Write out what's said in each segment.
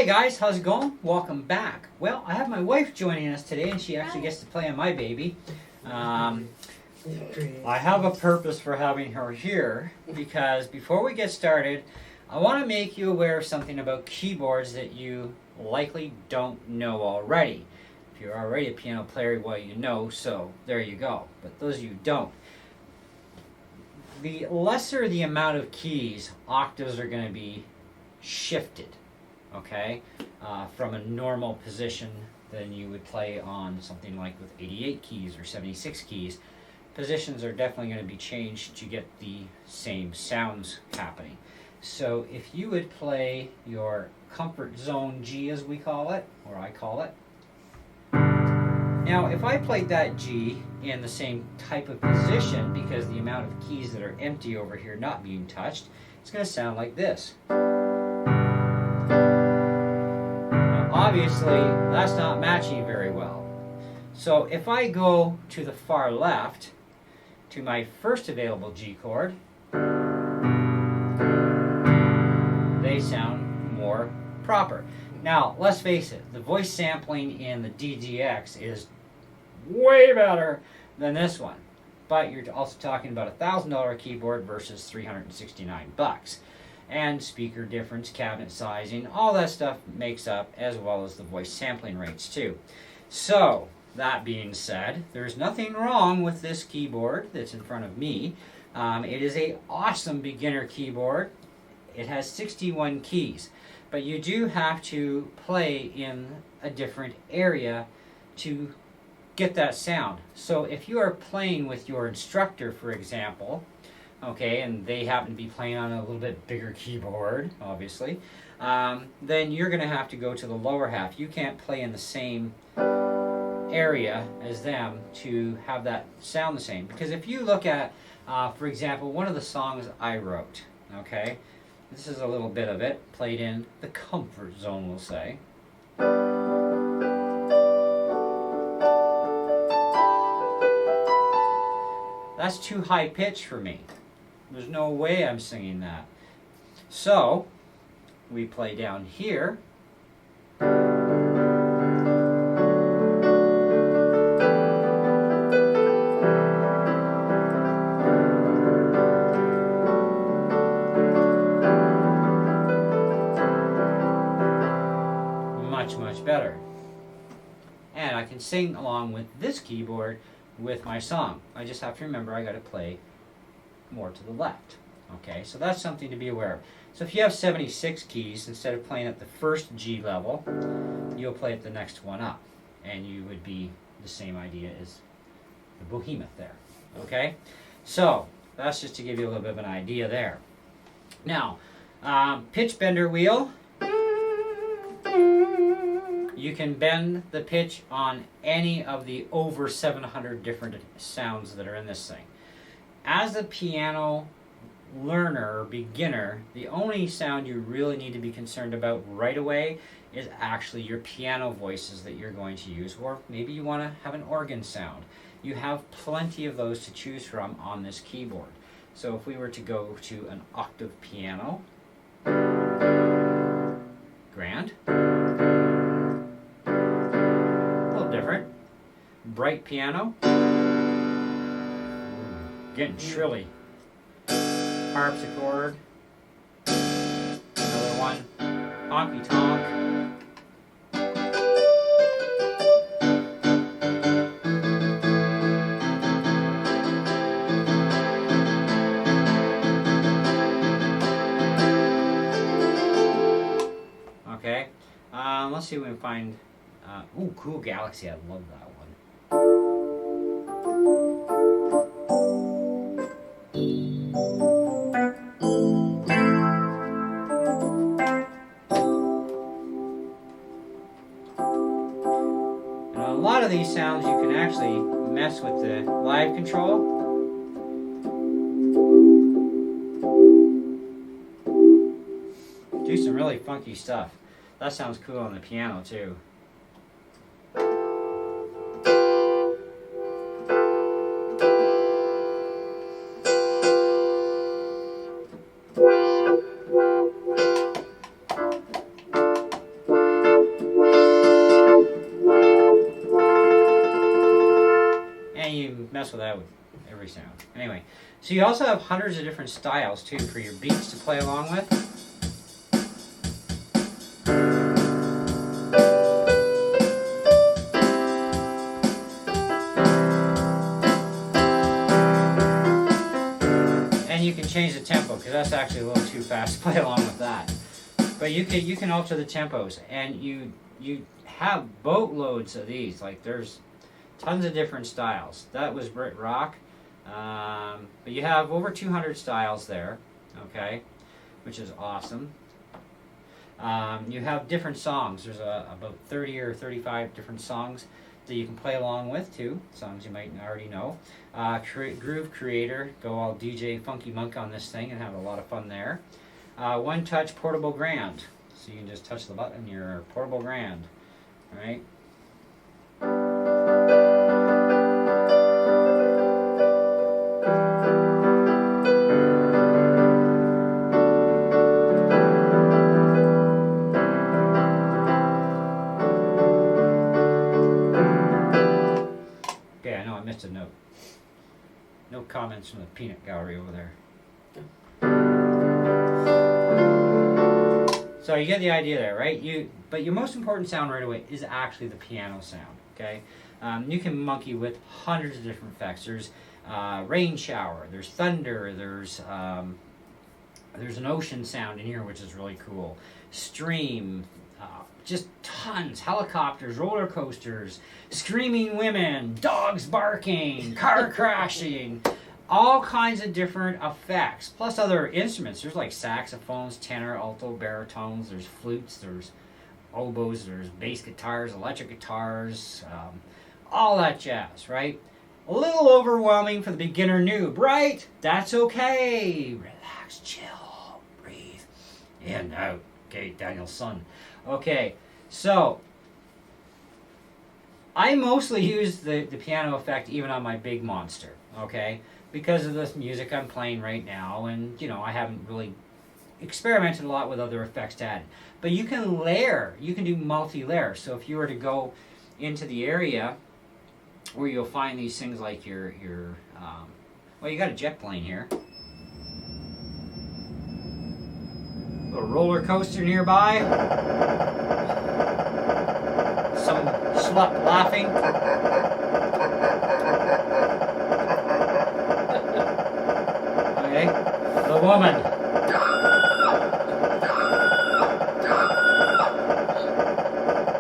Hey guys, how's it going? Welcome back. Well, I have my wife joining us today, and she actually gets to play on my baby. I have a purpose for having her here, because before we get started, I want to make you aware of something about keyboards that you likely don't know already. If you're already a piano player, well, you know, so there you go. But those of you who don't, the lesser the amount of keys, octaves are going to be shifted. Okay, from a normal position than you would play on something like with 88 keys or 76 keys. Positions are definitely going to be changed to get the same sounds happening. So if you would play your comfort zone G, as we call it, or I call it. Now if I played that G in the same type of position, because the amount of keys that are empty over here not being touched, it's going to sound like this. Obviously, that's not matching very well. So if I go to the far left, to my first available G chord, they sound more proper. Now, let's face it, the voice sampling in the DGX is way better than this one. But you're also talking about a $1,000 keyboard versus $369. And speaker difference, cabinet sizing, all that stuff makes up, as well as the voice sampling rates too. So, that being said, there's nothing wrong with this keyboard that's in front of me. It is an awesome beginner keyboard. It has 61 keys, but you do have to play in a different area to get that sound. So if you are playing with your instructor, for example, okay, and they happen to be playing on a little bit bigger keyboard, obviously, then you're going to have to go to the lower half. You can't play in the same area as them to have that sound the same. Because if you look at, for example, one of the songs I wrote, okay, this is a little bit of it, played in the comfort zone, we'll say. That's too high pitch for me. There's no way I'm singing that. So, we play down here. Much, much better. And I can sing along with this keyboard with my song. I just have to remember I got to play more to the left. Okay, so that's something to be aware of. So if you have 76 keys, instead of playing at the first G level, you'll play at the next one up, and you would be the same idea as the behemoth there. Okay, so that's just to give you a little bit of an idea there. Now, pitch bender wheel. You can bend the pitch on any of the over 700 different sounds that are in this thing. As a piano learner or beginner, the only sound you really need to be concerned about right away is actually your piano voices that you're going to use, or maybe you want to have an organ sound. You have plenty of those to choose from on this keyboard. So if we were to go to an octave piano, grand, a little different, bright piano, getting shrilly. Harpsichord. Another one. Honky tonk. Okay. Let's see if we can find. Ooh, Cool Galaxy. I love that one. A lot of these sounds you can actually mess with the live control. Do some really funky stuff. That sounds cool on the piano too. mess with that with every sound. Anyway, so you also have hundreds of different styles too for your beats to play along with. And you can change the tempo, because that's actually a little too fast to play along with that. But you can alter the tempos, and you have boatloads of these. Like there's tons of different styles. That was Brit Rock, but you have over 200 styles there. Okay, which is awesome. You have different songs. There's about 30 or 35 different songs that you can play along with too. Songs you might already know. Groove Creator, go all DJ Funky Monk on this thing and have a lot of fun there. One Touch Portable Grand, so you can just touch the button, your portable grand, right? Okay, I know I missed a note. No comments from the peanut gallery over there. So you get the idea there, right? But your most important sound right away is actually the piano sound, okay? You can monkey with hundreds of different effects. There's rain shower, there's thunder, there's an ocean sound in here, which is really cool. Stream, just tons. Helicopters, roller coasters, screaming women, dogs barking, car crashing. All kinds of different effects, plus other instruments. There's like saxophones, tenor, alto, baritones, there's flutes, there's oboes, there's bass guitars, electric guitars, all that jazz, right? A little overwhelming for the beginner noob, right? That's okay. Relax, chill, breathe, in, out. Okay, Daniel's son. Okay, so I mostly use the piano effect even on my big monster, okay? Because of this music I'm playing right now, and I haven't really experimented a lot with other effects to add. But you can layer, you can do multi-layer. So if you were to go into the area where you'll find these things like your well, you got a jet plane here, a little roller coaster nearby, some slut laughing. The woman.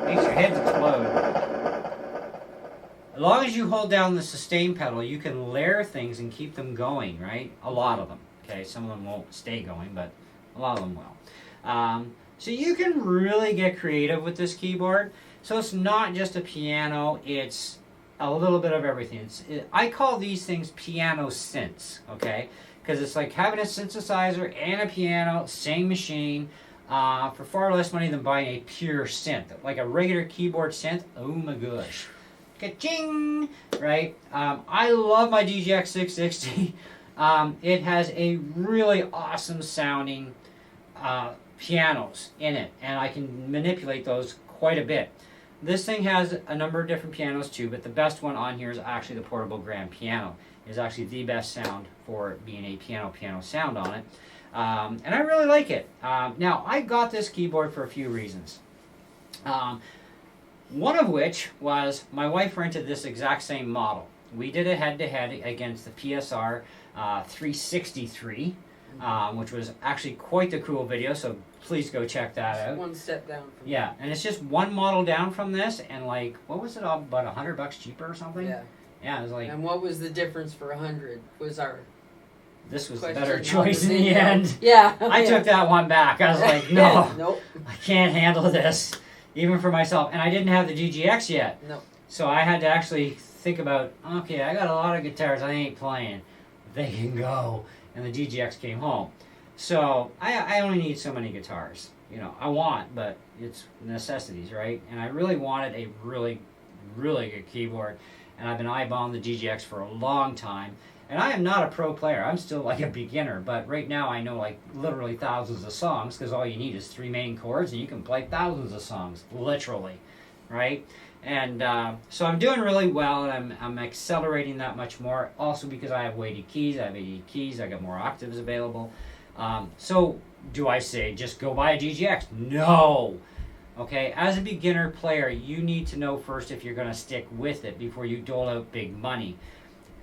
Makes your heads explode. As long as you hold down the sustain pedal, you can layer things and keep them going, right? A lot of them. Okay, some of them won't stay going, but a lot of them will. So you can really get creative with this keyboard. So it's not just a piano, it's a little bit of everything. I call these things piano synths, okay? Because it's like having a synthesizer and a piano, same machine, for far less money than buying a pure synth. Like a regular keyboard synth, oh my gosh. Ka-ching! Right? I love my DGX 660. It has a really awesome sounding pianos in it, and I can manipulate those quite a bit. This thing has a number of different pianos too, but the best one on here is actually the portable grand piano. Is actually the best sound for being a piano sound on it. And I really like it. Now, I got this keyboard for a few reasons. One of which was my wife rented this exact same model. We did a head-to-head against the PSR E463, which was actually quite the cool video, so please go check that out. One step down from Yeah, and it's just one model down from this, and like, what was it, about $100 cheaper or something? Yeah. Yeah, it was like... And what was the difference for 100? Was our... This was the question better on choice the in the video. end. Yeah. I took that one back. I was like, no, Nope. I can't handle this, even for myself. And I didn't have the DGX yet. No. So I had to actually think about, okay, I got a lot of guitars I ain't playing. They can go. And the DGX came home. So I only need so many guitars. I want, but it's necessities, right? And I really wanted a really, really good keyboard. And I've been eyeballing the DGX for a long time. And I am not a pro player. I'm still like a beginner. But right now I know like literally thousands of songs, because all you need is 3 main chords and you can play thousands of songs, literally, right? And so I'm doing really well, and I'm accelerating that much more. Also because I have weighted keys, I have 80 keys, I got more octaves available. So do I say just go buy a DGX? No. Okay, as a beginner player, you need to know first if you're going to stick with it before you dole out big money.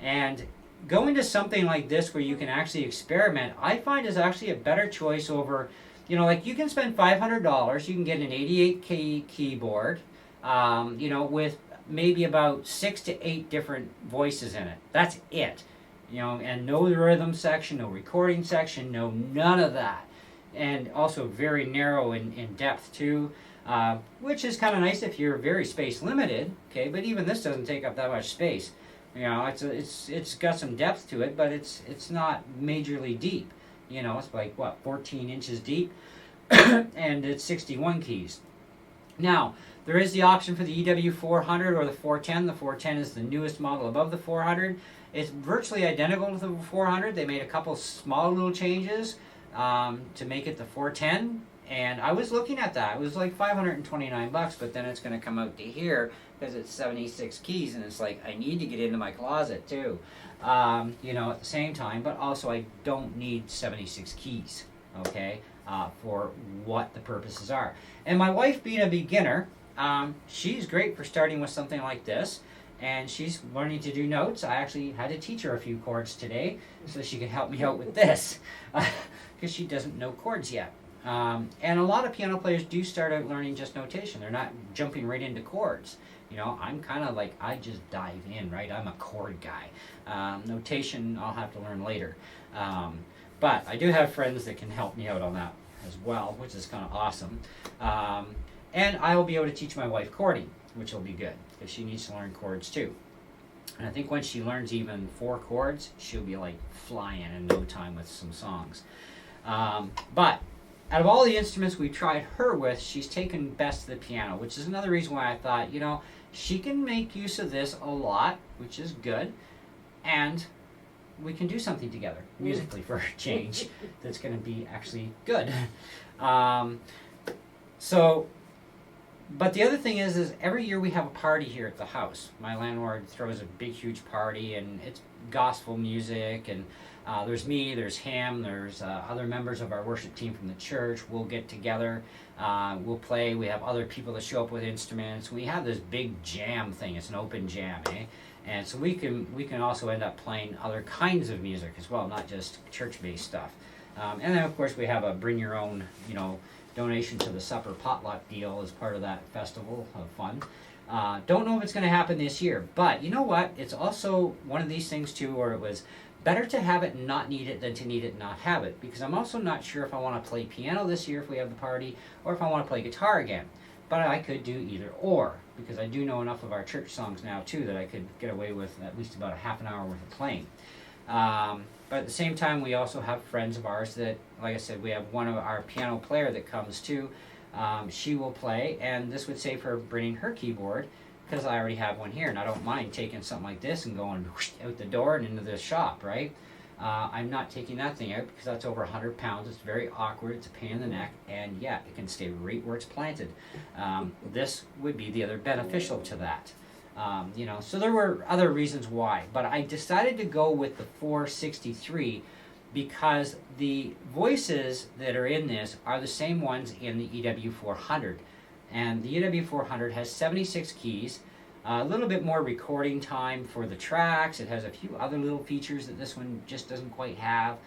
And going to something like this where you can actually experiment, I find is actually a better choice over, like you can spend $500, you can get an 88 key keyboard, with maybe about 6 to 8 different voices in it. That's it. And no rhythm section, no recording section, none of that. And also very narrow in depth too, which is kind of nice if you're very space limited. Okay, but even this doesn't take up that much space. It's got some depth to it, but it's not majorly deep. It's like 14 inches deep, and it's 61 keys. Now there is the option for the EW 400 or the 410. The 410 is the newest model above the 400. It's virtually identical to the 400. They made a couple small little changes to make it the 410. And I was looking at that. It was like $529, but then it's going to come out to here because it's 76 keys, and it's like I need to get into my closet too, at the same time. But also I don't need 76 keys, okay, for what the purposes are. And my wife, being a beginner, she's great for starting with something like this. And she's learning to do notes. I actually had to teach her a few chords today so she could help me out with this because she doesn't know chords yet. And a lot of piano players do start out learning just notation. They're not jumping right into chords. I'm kind of like, I just dive in, right? I'm a chord guy. Notation I'll have to learn later. But I do have friends that can help me out on that as well, which is kind of awesome. And I will be able to teach my wife chording, which will be good because she needs to learn chords too. And I think once she learns even 4 chords, she'll be like flying in no time with some songs. But out of all the instruments we tried her with, she's taken best to the piano, which is another reason why I thought, she can make use of this a lot, which is good, and we can do something together musically for a change that's going to be actually good. But the other thing is every year we have a party here at the house. My landlord throws a big, huge party, and it's gospel music, and there's me, there's him, there's other members of our worship team from the church. We'll get together, we'll play. We have other people that show up with instruments. We have this big jam thing. It's an open jam, eh? And so we can also end up playing other kinds of music as well, not just church-based stuff. And then of course we have a bring your own, donation to the supper potluck deal as part of that festival of fun. Don't know if it's going to happen this year, but you know what? It's also one of these things too where it was better to have it and not need it than to need it and not have it, because I'm also not sure if I want to play piano this year if we have the party, or if I want to play guitar again. But I could do either or, because I do know enough of our church songs now too that I could get away with at least about a half an hour worth of playing. But at the same time, we also have friends of ours that, like I said, we have one of our piano player that comes too. She will play, and this would save her bringing her keyboard, because I already have one here, and I don't mind taking something like this and going whoosh, out the door and into the shop, right? I'm not taking that thing out because that's over 100 pounds. It's very awkward. It's a pain in the neck, and yeah, it can stay right where it's planted. This would be the other beneficial to that. So there were other reasons why, but I decided to go with the 463 because the voices that are in this are the same ones in the EW 400, and the EW 400 has 76 keys, a little bit more recording time for the tracks. It has a few other little features that this one just doesn't quite have.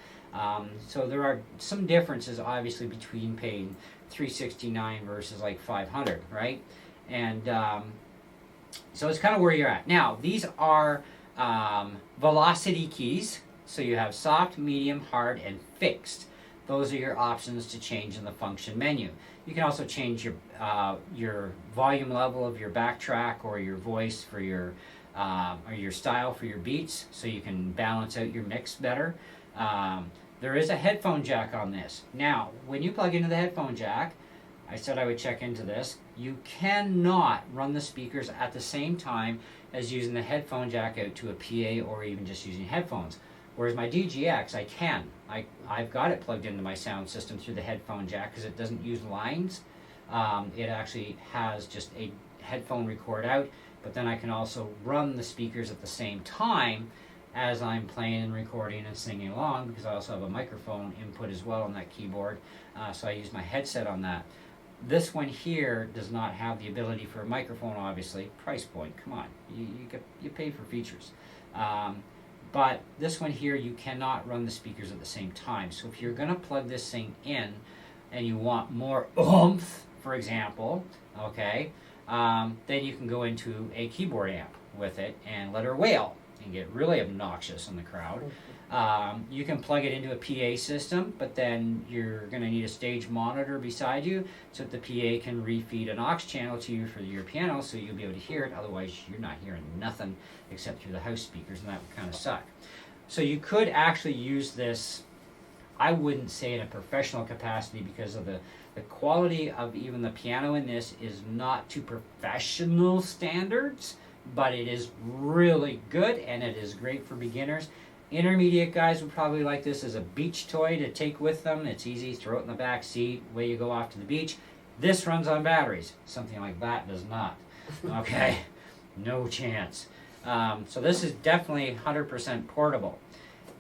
So there are some differences obviously between paying $369 versus like $500, right? And so it's kind of where you're at. Now, these are velocity keys. So you have soft, medium, hard, and fixed. Those are your options to change in the function menu. You can also change your volume level of your backtrack or your voice for your or your style for your beats, so you can balance out your mix better. There is a headphone jack on this. Now, when you plug into the headphone jack, I said I would check into this. You cannot run the speakers at the same time as using the headphone jack out to a PA or even just using headphones. Whereas my DGX, I can. I've got it plugged into my sound system through the headphone jack because it doesn't use lines. It actually has just headphone record out, but then I can also run the speakers at the same time as I'm playing and recording and singing along, because I also have a microphone input as well on that keyboard, so I use my headset on that. This one here does not have the ability for a microphone, obviously. Price point, come on, you pay for features. But this one here, you cannot run the speakers at the same time. So if you're going to plug this thing in and you want more oomph, for example, okay, then you can go into a keyboard amp with it and let her wail and get really obnoxious in the crowd. You can plug it into a PA system, but then you're going to need a stage monitor beside you so that the PA can refeed an aux channel to you for your piano, so you'll be able to hear it. Otherwise, you're not hearing nothing except through the house speakers, and that would kind of suck. So you could actually use this, I wouldn't say in a professional capacity, because of the quality of even the piano in this is not to professional standards, but it is really good, and it is great for beginners. Intermediate guys would probably like this as a beach toy to take with them. It's easy, throw it in the back seat, away you go off to the beach. This runs on batteries. Something like that does not. Okay, no chance. So this is definitely 100% portable.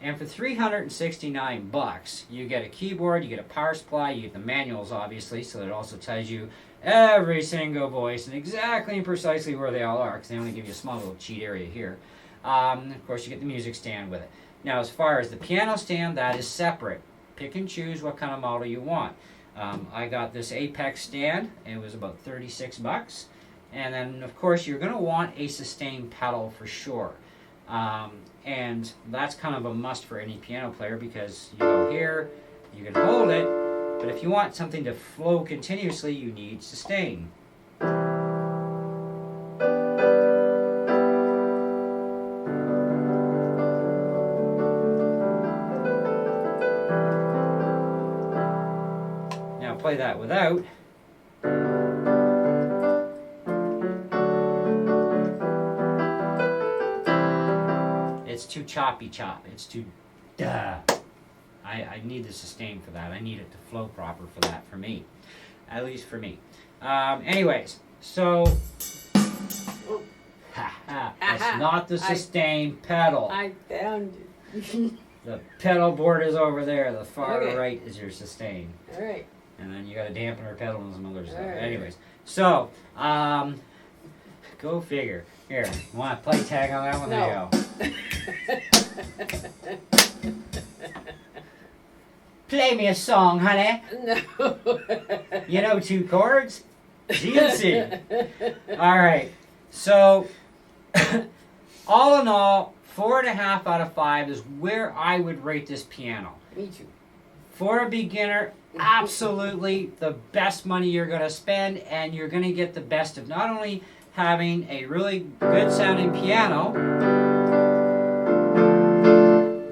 And for $369, you get a keyboard, you get a power supply, you get the manuals, obviously, so it also tells you every single voice and exactly and precisely where they all are, because they only give you a small little cheat area here. Of course, you get the music stand with it. Now, as far as the piano stand, that is separate. Pick and choose what kind of model you want. I got this Apex stand. It was about 36 bucks. And then, of course, you're going to want a sustain pedal for sure. And that's kind of a must for any piano player, because you go here, you can hold it, but if you want something to flow continuously, you need sustain. Now play that without. It's too choppy chop. It's too duh. I need the sustain for that. I need it to flow proper for that, for me. At least for me. Anyways, so that's not the sustain pedal. I found it. The pedal board is over there. The far Okay. right is your sustain. All right. And then you got a dampener pedal and some other stuff. Alright. Anyways, so go figure. Here, you want to play tag on that one? No. There you go. Play me a song, honey. No. You know 2 chords? G and C. Alright, so all in all, 4.5 out of 5 is where I would rate this piano. Me too. For a beginner, absolutely the best money you're going to spend, and you're going to get the best of not only having a really good sounding piano,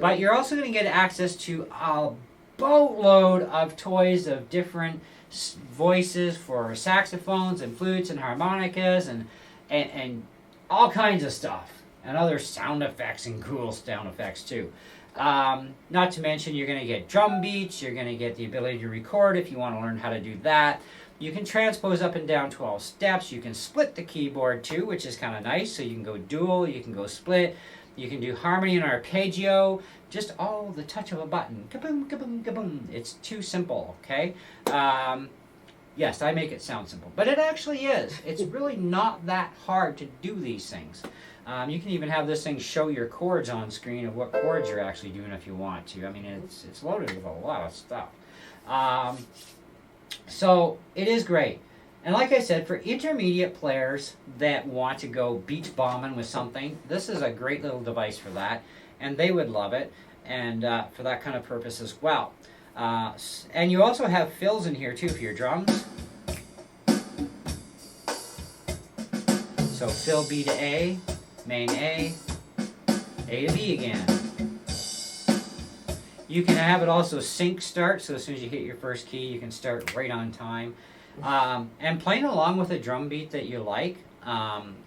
but you're also going to get access to a boatload of toys of different voices for saxophones and flutes and harmonicas and all kinds of stuff, and other sound effects and cool sound effects too. Not to mention, you're going to get drum beats, you're going to get the ability to record if you want to learn how to do that. You can transpose up and down 12 steps. You can split the keyboard too, which is kind of nice. So you can go dual, you can go split, you can do harmony and arpeggio, just all the touch of a button. Kaboom, kaboom, kaboom. It's too simple, okay? Yes, I make it sound simple, but it actually is. It's really not that hard to do these things. You can even have this thing show your chords on screen of what chords you're actually doing if you want to. I mean, it's loaded with a lot of stuff. So it is great. And like I said, for intermediate players that want to go beach bombing with something, this is a great little device for that. And they would love it, and for that kind of purpose as well. And you also have fills in here too for your drums. So fill B to A, main A to B again. You can have it also sync start, so as soon as you hit your first key, you can start right on time. And playing along with a drum beat that you like,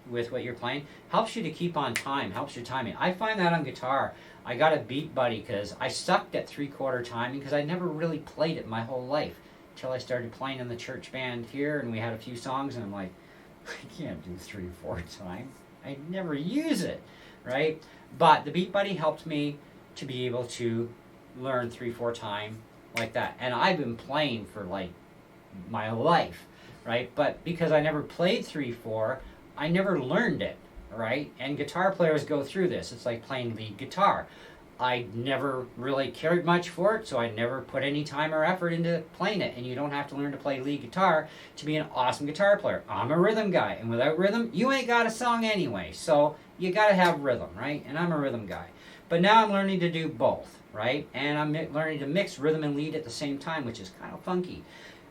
with what you're playing, helps you to keep on time, helps your timing. I find that on guitar. I got a Beat Buddy because I sucked at 3/4 timing because I never really played it my whole life until I started playing in the church band here, and we had a few songs, and I'm like, I can't do 3/4 time. I never use it, right? But the Beat Buddy helped me to be able to learn 3/4 time like that. And I've been playing for like my life, right? But because I never played 3/4, I never learned it, right? And guitar players go through this. It's like playing lead guitar. I never really cared much for it, so I never put any time or effort into playing it. And you don't have to learn to play lead guitar to be an awesome guitar player. I'm a rhythm guy, and without rhythm, you ain't got a song anyway. So you gotta have rhythm, right? And I'm a rhythm guy. But now I'm learning to do both, right? And I'm learning to mix rhythm and lead at the same time, which is kind of funky.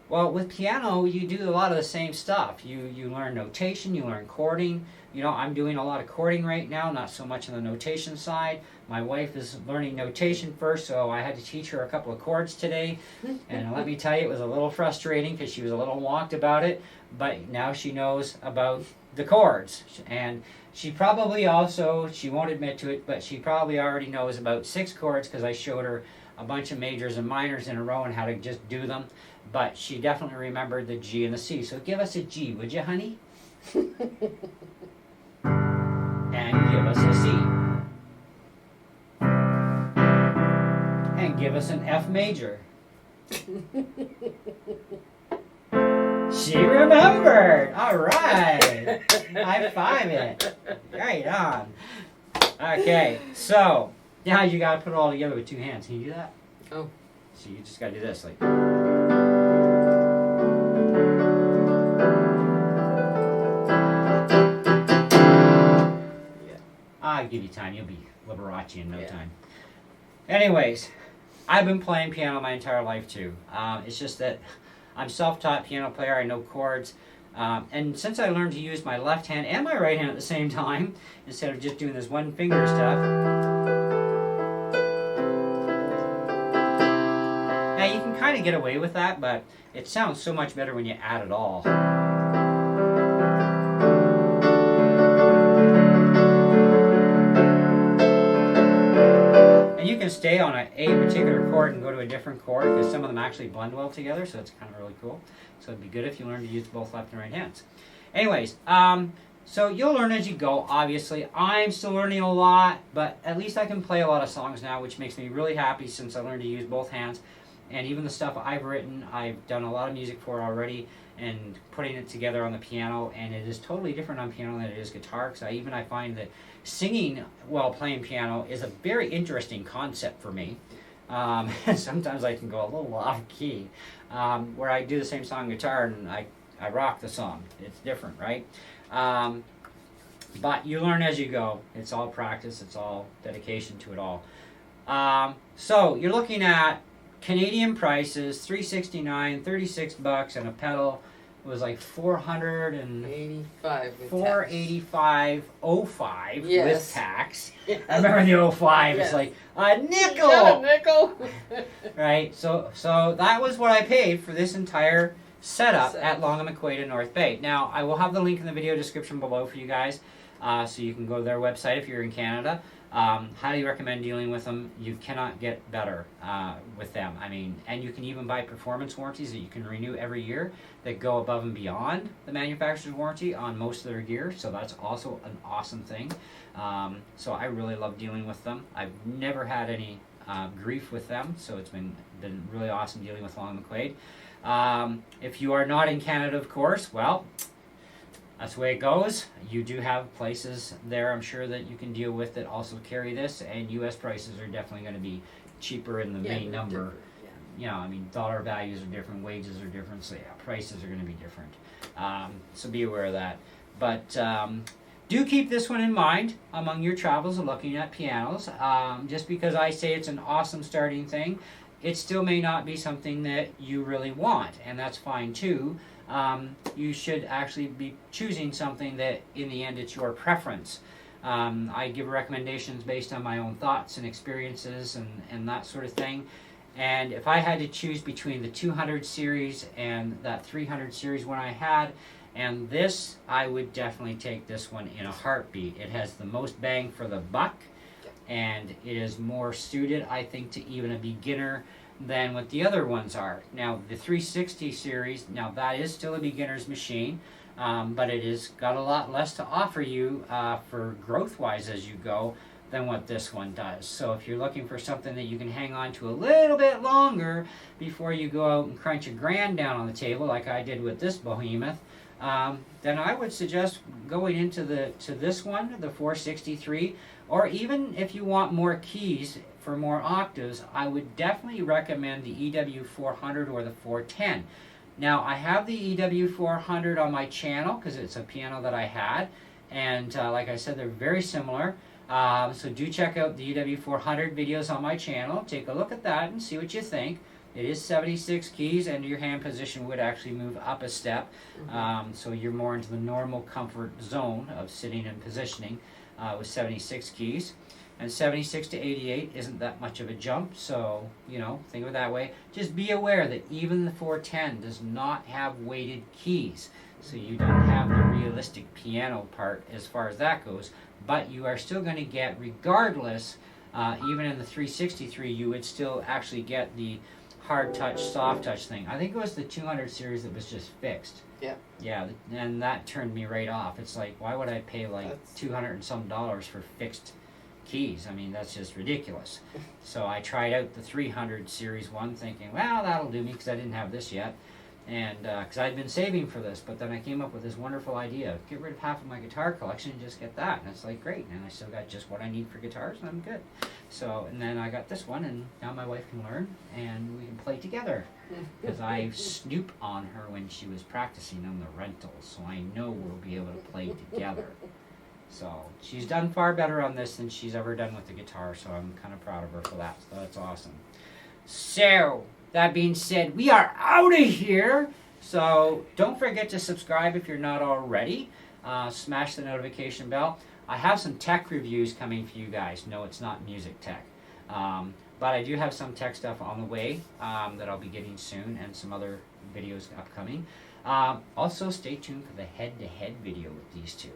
Well, with piano, you do a lot of the same stuff. You learn notation, you learn chording. You know, I'm doing a lot of chording right now, not so much on the notation side. My wife is learning notation first, so I had to teach her a couple of chords today. And let me tell you, it was a little frustrating because she was a little wonked about it, but now she knows about the chords. And she probably also, she won't admit to it, but she probably already knows about 6 chords because I showed her a bunch of majors and minors in a row and how to just do them. But she definitely remembered the G and the C. So give us a G, would you, honey? And give us a C. And give us an F major. She remembered! Alright! High five it. Right on. Okay, so now you gotta put it all together with 2 hands. Can you do that? Oh. So you just gotta do this, like. I'll give you time. You'll be Liberace in no time. Anyways, I've been playing piano my entire life too. It's just that I'm self-taught piano player. I know chords. And since I learned to use my left hand and my right hand at the same time, instead of just doing this one finger stuff. Now you can kind of get away with that, but it sounds so much better when you add it all. You can stay on a particular chord and go to a different chord because some of them actually blend well together, so it's kind of really cool. So it'd be good if you learn to use both left and right hands. Anyways, so you'll learn as you go, obviously. I'm still learning a lot, but at least I can play a lot of songs now, which makes me really happy since I learned to use both hands. And even the stuff I've written, I've done a lot of music for already and putting it together on the piano, and it is totally different on piano than it is guitar, because I find that singing while playing piano is a very interesting concept for me. Sometimes I can go a little off key, where I do the same song on guitar and I rock the song. It's different, right? But you learn as you go. It's all practice. It's all dedication to it all. So you're looking at Canadian prices, $369, $36, and a pedal was like $485.05 with tax. Yes. I remember the 05. Yes. It's like a nickel. Got a nickel. Right. So that was what I paid for this entire setup at Long and McQuaid in North Bay. Now I will have the link in the video description below for you guys, so you can go to their website if you're in Canada. Highly recommend dealing with them. You cannot get better with them. I mean, and you can even buy performance warranties that you can renew every year that go above and beyond the manufacturer's warranty on most of their gear. So that's also an awesome thing. So I really love dealing with them. I've never had any grief with them, so it's been really awesome dealing with Long and McQuaid. If you are not in Canada, of course, well, that's the way it goes. You do have places there, I'm sure, that you can deal with that also carry this, and U.S. prices are definitely going to be cheaper in the main number. You know, I mean, dollar values are different, wages are different, so yeah, prices are going to be different. So be aware of that. But do keep this one in mind among your travels and looking at pianos. Just because I say it's an awesome starting thing, it still may not be something that you really want, and that's fine too. You should actually be choosing something that in the end it's your preference. I give recommendations based on my own thoughts and experiences and that sort of thing. And if I had to choose between the 200 series and that 300 series one I had and this, I would definitely take this one in a heartbeat. It has the most bang for the buck, and it is more suited, I think, to even a beginner than what the other ones are. Now, the 360 series, now that is still a beginner's machine. but it has got a lot less to offer you for growth-wise as you go than what this one does. So if you're looking for something that you can hang on to a little bit longer before you go out and crunch a grand down on the table, like I did with this behemoth, then I would suggest going into this one, the 463, or even if you want more keys for more octaves, I would definitely recommend the EW400 or the 410. Now, I have the EW400 on my channel because it's a piano that I had, and like I said, they're very similar. So do check out the EW400 videos on my channel. Take a look at that and see what you think. It is 76 keys, and your hand position would actually move up a step. So you're more into the normal comfort zone of sitting and positioning with 76 keys. And 76 to 88 isn't that much of a jump, so, you know, think of it that way. Just be aware that even the 410 does not have weighted keys. So you don't have the realistic piano part as far as that goes. But you are still going to get, regardless, even in the 363, you would still actually get the hard touch, soft touch thing. I think it was the 200 series that was just fixed. Yeah. Yeah, and that turned me right off. It's like, why would I pay like $200 and some for fixed keys? I mean, that's just ridiculous. So I tried out the 300 series one, thinking, well, that'll do me because I didn't have this yet. And because I'd been saving for this, but then I came up with this wonderful idea: get rid of half of my guitar collection and just get that. And it's like, great, and I still got just what I need for guitars, and I'm good. So, and then I got this one, and now my wife can learn, and we can play together. Because I snoop on her when she was practicing on the rentals, so I know we'll be able to play together. So she's done far better on this than she's ever done with the guitar, so I'm kind of proud of her for that. So that's awesome. So, that being said, we are out of here. So don't forget to subscribe if you're not already. Smash the notification bell. I have some tech reviews coming for you guys. No, it's not music tech. But I do have some tech stuff on the way that I'll be getting soon, and some other videos upcoming. Also, stay tuned for the head-to-head video with these two.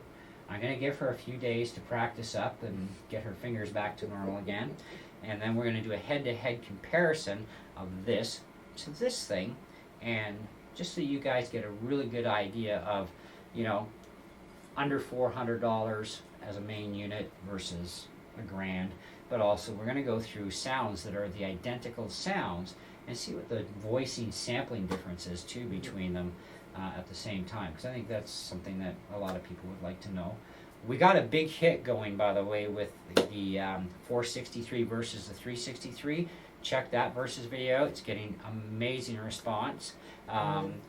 I'm going to give her a few days to practice up and get her fingers back to normal again. And then we're going to do a head-to-head comparison of this to this thing, and just so you guys get a really good idea of, you know, under $400 as a main unit versus a grand. But also we're going to go through sounds that are the identical sounds and see what the voicing sampling difference is too between them at the same time, because I think that's something that a lot of people would like to know. We got a big hit going, by the way, with the 463 versus the 363. Check that versus video. It's getting amazing response.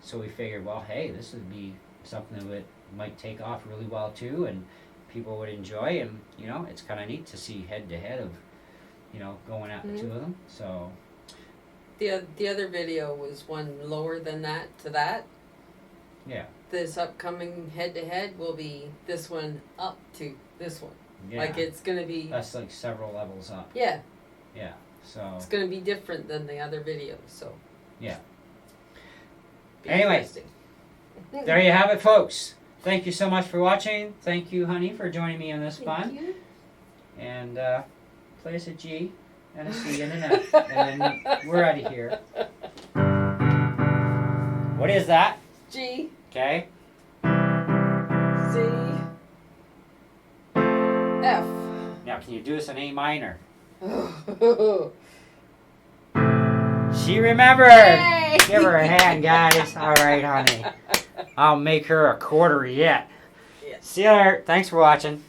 So we figured, well, hey, this would be something that might take off really well too, and people would enjoy. And you know, it's kind of neat to see head to head of, you know, going at the two of them. So the other video was one lower than that to that. Yeah. This upcoming head-to-head will be this one up to this one. Yeah. Like it's going to be... That's like several levels up. Yeah. Yeah, so... It's going to be different than the other videos, so... Yeah. Be anyway, there you have it, folks. Thank you so much for watching. Thank you, honey, for joining me on this fun. You. And play us a G and a C and an F. And then we're out of here. What is that? G. Okay. C. F. Now, can you do us an A minor? She remembered! Yay! Give her a hand, guys. All right, honey. I'll make her a quarter yet. Yes. See you later. Thanks for watching.